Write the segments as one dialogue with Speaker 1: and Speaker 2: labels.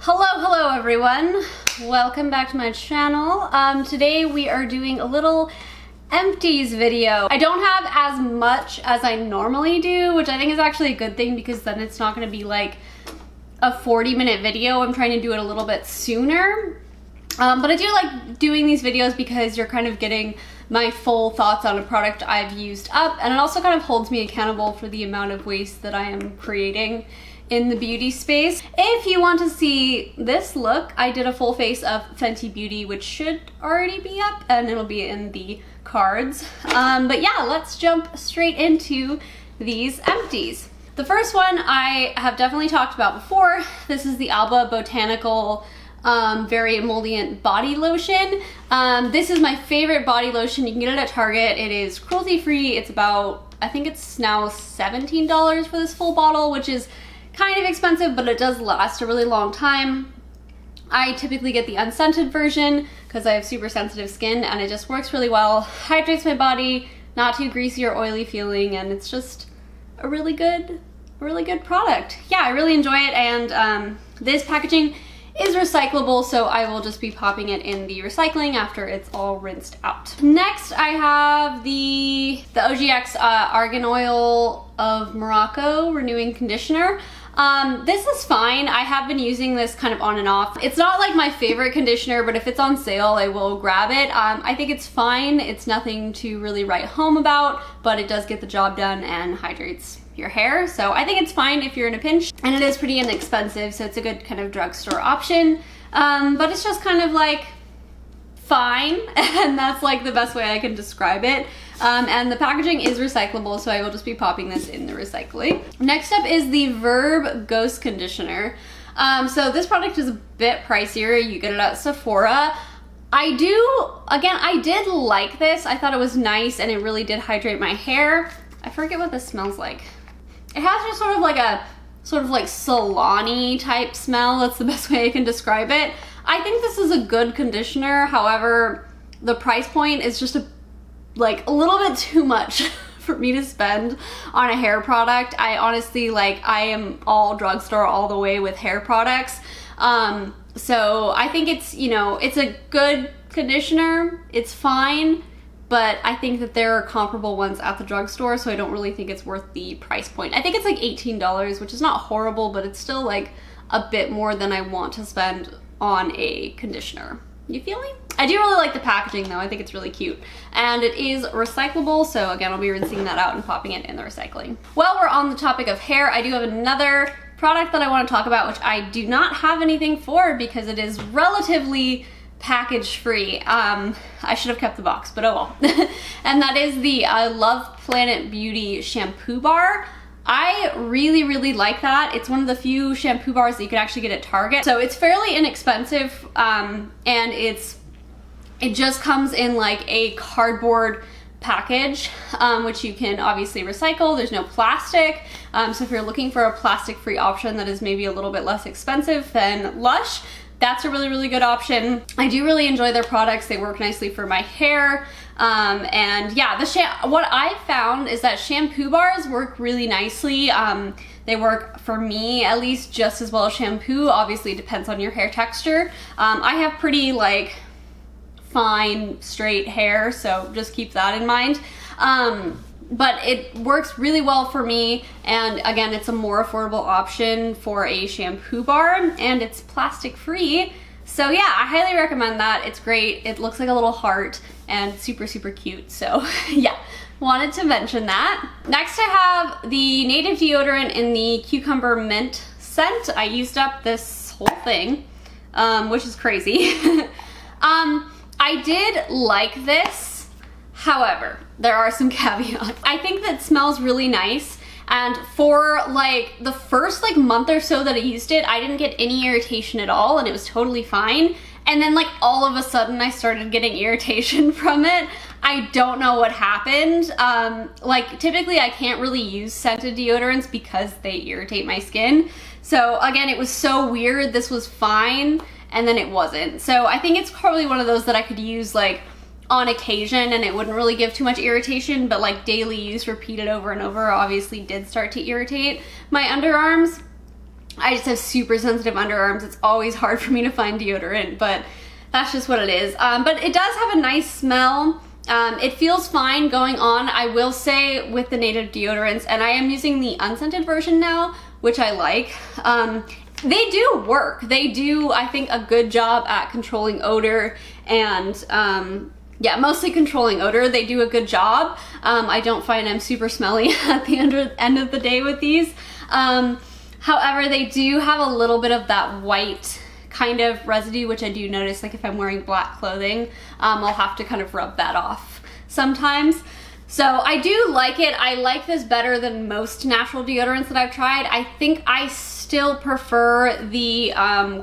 Speaker 1: Hello everyone. Welcome back to my channel. Today we are doing a little empties video. I don't have as much as I normally do, which I think is actually a good thing because then it's not going to be like a 40-minute video. I'm trying to do it a little bit sooner. But I do like doing these videos because you're kind of getting my full thoughts on a product I've used up, and it also kind of holds me accountable for the amount of waste that I am creating in the beauty space. If you want to see this look, I did a full face of Fenty Beauty, which should already be up, and it'll be in the cards. But yeah, let's jump straight into these empties. The first one I have definitely talked about before. This is the Alba Botanical very Emollient body lotion. This is my favorite body lotion. You can get it at Target. It is cruelty-free. It's about, I think it's now $17 for this full bottle, which is kind of expensive, but it does last a really long time. I typically get the unscented version because I have super sensitive skin, and it just works really well, hydrates my body, not too greasy or oily feeling, and it's just a really good product. Yeah, I really enjoy it, and this packaging is recyclable, so I will just be popping it in the recycling after it's all rinsed out. Next, I have the OGX Argan Oil of Morocco Renewing Conditioner. This is fine. I have been using this kind of on and off. It's not like my favorite conditioner, but if it's on sale, I will grab it. I think it's fine. It's nothing to really write home about, but it does get the job done and hydrates your hair. So I think it's fine if you're in a pinch, and it is pretty inexpensive, so it's a good kind of drugstore option. But it's just kind of like fine, and that's like the best way I can describe it. And the packaging is recyclable, so I will just be popping this in the recycling. Next up is the Verb Ghost Conditioner. So this product is a bit pricier. You get it at Sephora. I did like this. I thought it was nice, and it really did hydrate my hair. I forget what this smells like. It has just sort of like salon-y type smell. That's the best way I can describe it. I think this is a good conditioner. However, the price point is just a little bit too much for me to spend on a hair product. I honestly, I am all drugstore all the way with hair products. So I think it's, it's a good conditioner. It's fine, but I think that there are comparable ones at the drugstore, so I don't really think it's worth the price point. I think it's like $18, which is not horrible, but it's still like a bit more than I want to spend on a conditioner. You feel me? I do really like the packaging though. I think it's really cute. And it is recyclable, so again, I'll be rinsing that out and popping it in the recycling. While we're on the topic of hair, I do have another product that I want to talk about, which I do not have anything for because it is relatively package free. I should have kept the box, but oh well. And that is the Love Planet Beauty Shampoo Bar. I really like that. It's one of the few shampoo bars that you can actually get at Target. So it's fairly inexpensive, and it just comes in like a cardboard package, which you can obviously recycle. There's no plastic. So if you're looking for a plastic-free option that is maybe a little bit less expensive than Lush, that's a really good option. I do really enjoy their products. They work nicely for my hair. And yeah, what I found is that shampoo bars work really nicely. They work, for me at least, just as well as shampoo. Obviously it depends on your hair texture. I have pretty fine straight hair, so just keep that in mind. But it works really well for me, and again, it's a more affordable option for a shampoo bar, and it's plastic free. So yeah, I highly recommend that. It's great. It looks like a little heart and super cute. So yeah, wanted to mention that. Next I have the Native Deodorant in the Cucumber Mint scent. I used up this whole thing, which is crazy. I did like this. However, there are some caveats. I think that it smells really nice, and for the first month or so that I used it, I didn't get any irritation at all, and it was totally fine. And then all of a sudden I started getting irritation from it. I don't know what happened. Typically I can't really use scented deodorants because they irritate my skin. So again, it was so weird. This was fine, and then it wasn't. So I think it's probably one of those that I could use on occasion and it wouldn't really give too much irritation, but daily use repeated over and over obviously did start to irritate my underarms. I just have super sensitive underarms. It's always hard for me to find deodorant, but that's just what it is. But it does have a nice smell. It feels fine going on, I will say, with the Native deodorants, and I am using the unscented version now, which I like. They do work. They do, I think, a good job at controlling odor and yeah, mostly controlling odor. They do a good job. I don't find I'm super smelly at the end of the day with these. However, they do have a little bit of that white kind of residue, which I do notice, like if I'm wearing black clothing, I'll have to kind of rub that off sometimes. So I do like it. I like this better than most natural deodorants that I've tried. I think I still prefer the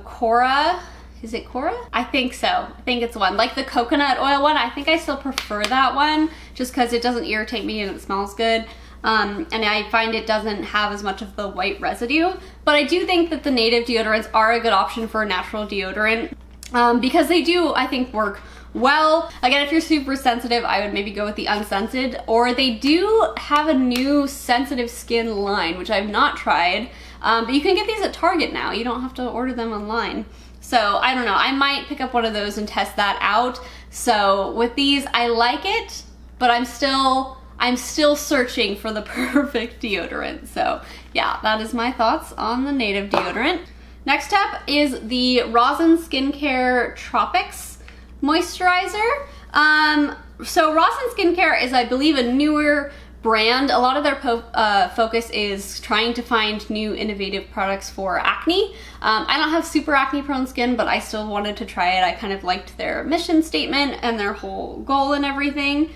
Speaker 1: Cora. Is it Cora? I think so. I think it's one. Like the coconut oil one, I think I still prefer that one just because it doesn't irritate me and it smells good. And I find it doesn't have as much of the white residue. But I do think that the Native deodorants are a good option for a natural deodorant because they do, I think, work well. Again, if you're super sensitive, I would maybe go with the unscented, or they do have a new sensitive skin line, which I've not tried, but you can get these at Target now. You don't have to order them online. So I don't know, I might pick up one of those and test that out. So with these, I like it, but I'm still searching for the perfect deodorant. So yeah, that is my thoughts on the Native deodorant. Next up is the Rosen Skincare Tropics Moisturizer. So Rosen Skincare is, I believe, a newer brand. A lot of their focus is trying to find new innovative products for acne. I don't have super acne prone skin, but I still wanted to try it. I kind of liked their mission statement and their whole goal and everything.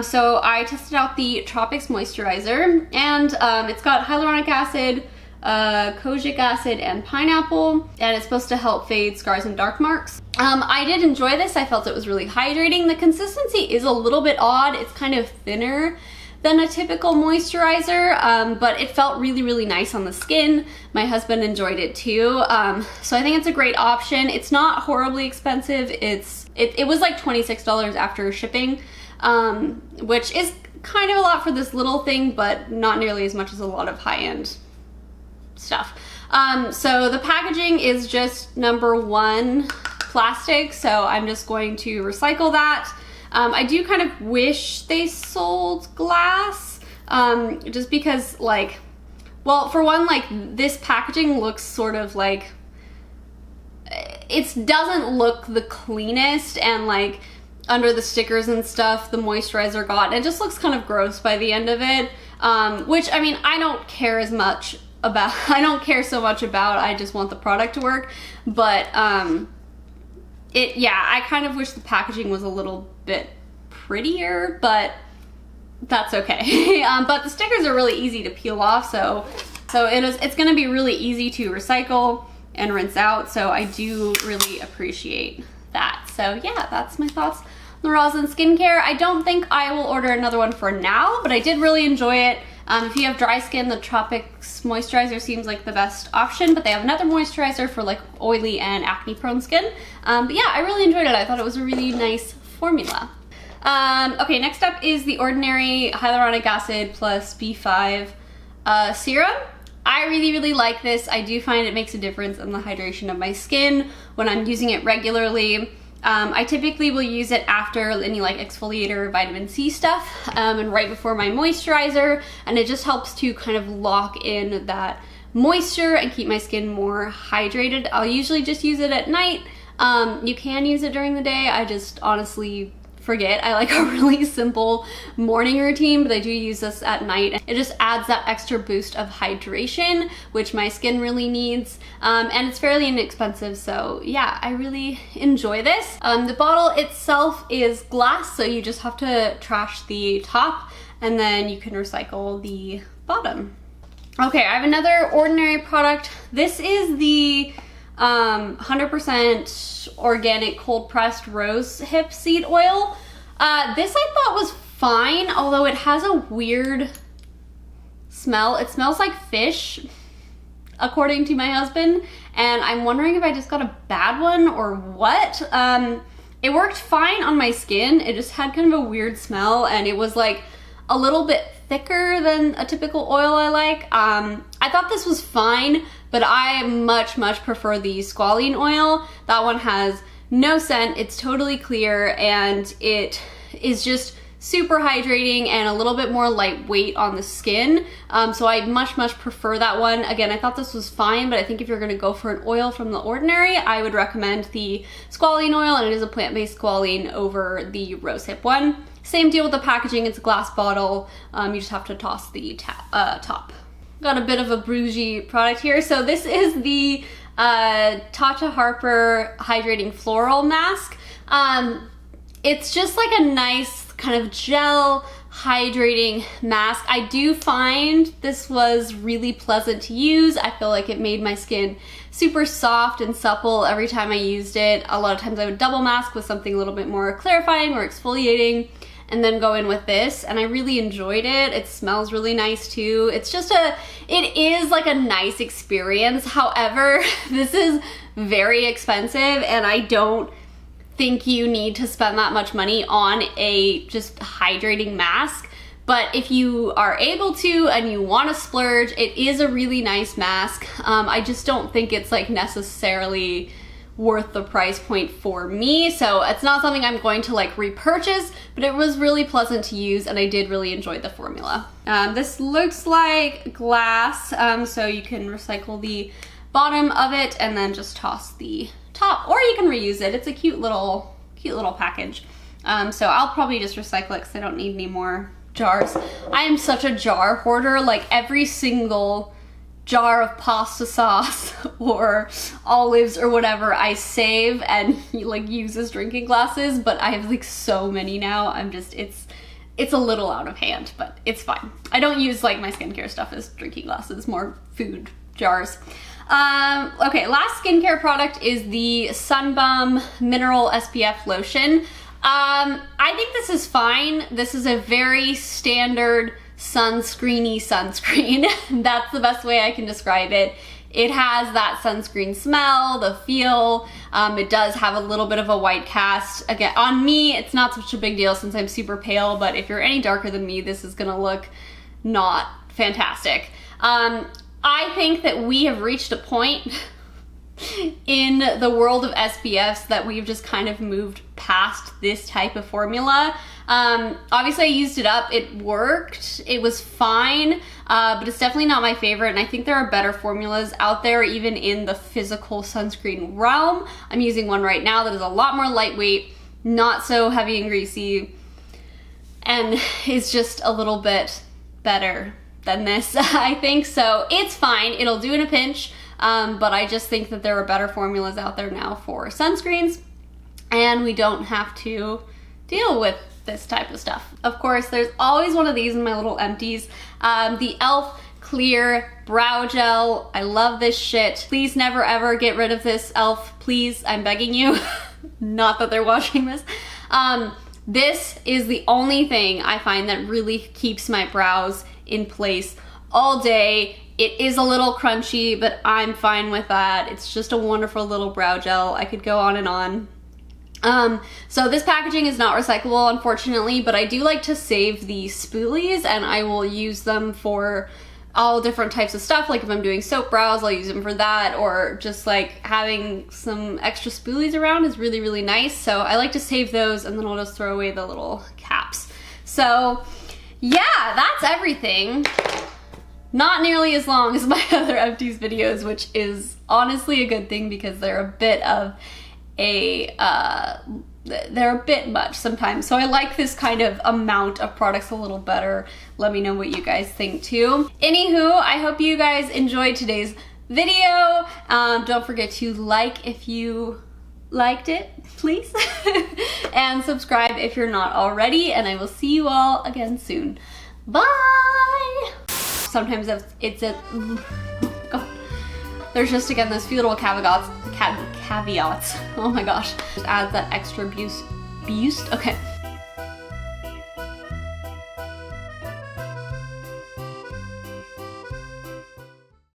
Speaker 1: So I tested out the Tropics Moisturizer, and it's got hyaluronic acid, kojic acid, and pineapple, and it's supposed to help fade scars and dark marks. I did enjoy this. I felt it was really hydrating. The consistency is a little bit odd. It's kind of thinner than a typical moisturizer, but it felt really, really nice on the skin. My husband enjoyed it too. So I think it's a great option. It's not horribly expensive. It was like $26 after shipping, which is kind of a lot for this little thing, but not nearly as much as a lot of high-end stuff. So the packaging is just #1 plastic, so I'm just going to recycle that. I do kind of wish they sold glass, just because, like, well, for one, like, this packaging looks sort of like, it doesn't look the cleanest, and like under the stickers and stuff the moisturizer got, it just looks kind of gross by the end of it, which, I mean, I don't care so much about, I just want the product to work, but yeah, I kind of wish the packaging was a little bit prettier, but that's okay. But the stickers are really easy to peel off, so it's gonna be really easy to recycle and rinse out, so I do really appreciate that. So yeah, that's my thoughts on the Rosen Skincare. I don't think I will order another one for now, but I did really enjoy it. If you have dry skin, the Tropics Moisturizer seems like the best option, but they have another moisturizer for like oily and acne prone skin. But yeah, I really enjoyed it. I thought it was a really nice formula. Okay, next up is the Ordinary Hyaluronic Acid plus B5 Serum. I really, really like this. I do find it makes a difference in the hydration of my skin when I'm using it regularly. I typically will use it after any like exfoliator or vitamin C stuff, and right before my moisturizer, and it just helps to kind of lock in that moisture and keep my skin more hydrated. I'll usually just use it at night. You can use it during the day. I just honestly forget. I like a really simple morning routine, but I do use this at night. It just adds that extra boost of hydration, which my skin really needs, and it's fairly inexpensive, so yeah, I really enjoy this. The bottle itself is glass, so you just have to trash the top, and then you can recycle the bottom. Okay, I have another Ordinary product. This is the 100% organic cold pressed rose hip seed oil. This I thought was fine, although it has a weird smell. It smells like fish, according to my husband, and I'm wondering if I just got a bad one or what. It worked fine on my skin. It just had kind of a weird smell, and it was like a little bit thicker than a typical oil I like. I thought this was fine, but I much prefer the squalene oil. That one has no scent, it's totally clear, and it is just super hydrating and a little bit more lightweight on the skin. So I much prefer that one. Again, I thought this was fine, but I think if you're gonna go for an oil from the ordinary, I would recommend the squalene oil, and it is a plant-based squalene over the rosehip one. Same deal with the packaging, it's a glass bottle. You just have to toss the top. Got a bit of a bougie product here. So this is the Tata Harper Hydrating Floral Mask. It's just like a nice kind of gel hydrating mask. I do find this was really pleasant to use. I feel like it made my skin super soft and supple every time I used it. A lot of times I would double mask with something a little bit more clarifying or exfoliating, and then go in with this, and I really enjoyed it. It smells really nice too. It's just it is like a nice experience. However, this is very expensive, and I don't think you need to spend that much money on a just hydrating mask. But if you are able to and you want to splurge, it is a really nice mask. I just don't think it's like necessarily worth the price point for me, so it's not something I'm going to like repurchase, but it was really pleasant to use and I did really enjoy the formula. This looks like glass, so you can recycle the bottom of it and then just toss the top, or you can reuse it. It's a cute little package. So I'll probably just recycle it because I don't need any more jars. I am such a jar hoarder. Like every single jar of pasta sauce or olives or whatever I save and like use as drinking glasses, but I have like so many now. I'm just, it's a little out of hand, but it's fine. I don't use like my skincare stuff as drinking glasses, more food jars. Okay, last skincare product is the Bum Mineral SPF Lotion. I think this is fine. This is a very standard sunscreeny sunscreen. That's the best way I can describe it. It has that sunscreen smell, the feel. It does have a little bit of a white cast. Again, on me, it's not such a big deal since I'm super pale, but if you're any darker than me, this is gonna look not fantastic. I think that we have reached a point in the world of SPFs that we've just kind of moved past this type of formula. Obviously I used it up, it worked, it was fine, but it's definitely not my favorite, and I think there are better formulas out there even in the physical sunscreen realm. I'm using one right now that is a lot more lightweight, not so heavy and greasy, and is just a little bit better than this, I think. So it's fine, it'll do in a pinch, but I just think that there are better formulas out there now for sunscreens, and we don't have to deal with this type of stuff. Of course, there's always one of these in my little empties. The e.l.f. Clear Brow Gel. I love this shit. Please never ever get rid of this, e.l.f. Please, I'm begging you. Not that they're watching this. This is the only thing I find that really keeps my brows in place all day. It is a little crunchy, but I'm fine with that. It's just a wonderful little brow gel. I could go on and on. So this packaging is not recyclable, unfortunately, but I do like to save the spoolies, and I will use them for all different types of stuff. Like if I'm doing soap brows, I'll use them for that, or just like having some extra spoolies around is really, really nice. So I like to save those, and then I'll just throw away the little caps. So yeah, that's everything. Not nearly as long as my other Empties videos, which is honestly a good thing because they're a bit of a, they're a bit much sometimes. So I like this kind of amount of products a little better. Let me know what you guys think too. Anywho, I hope you guys enjoyed today's video. Don't forget to like if you liked it, please. And subscribe if you're not already, and I will see you all again soon. Bye! Sometimes it's a, God. There's just again those few little caveats. Oh my gosh. Just adds that extra boost. Okay.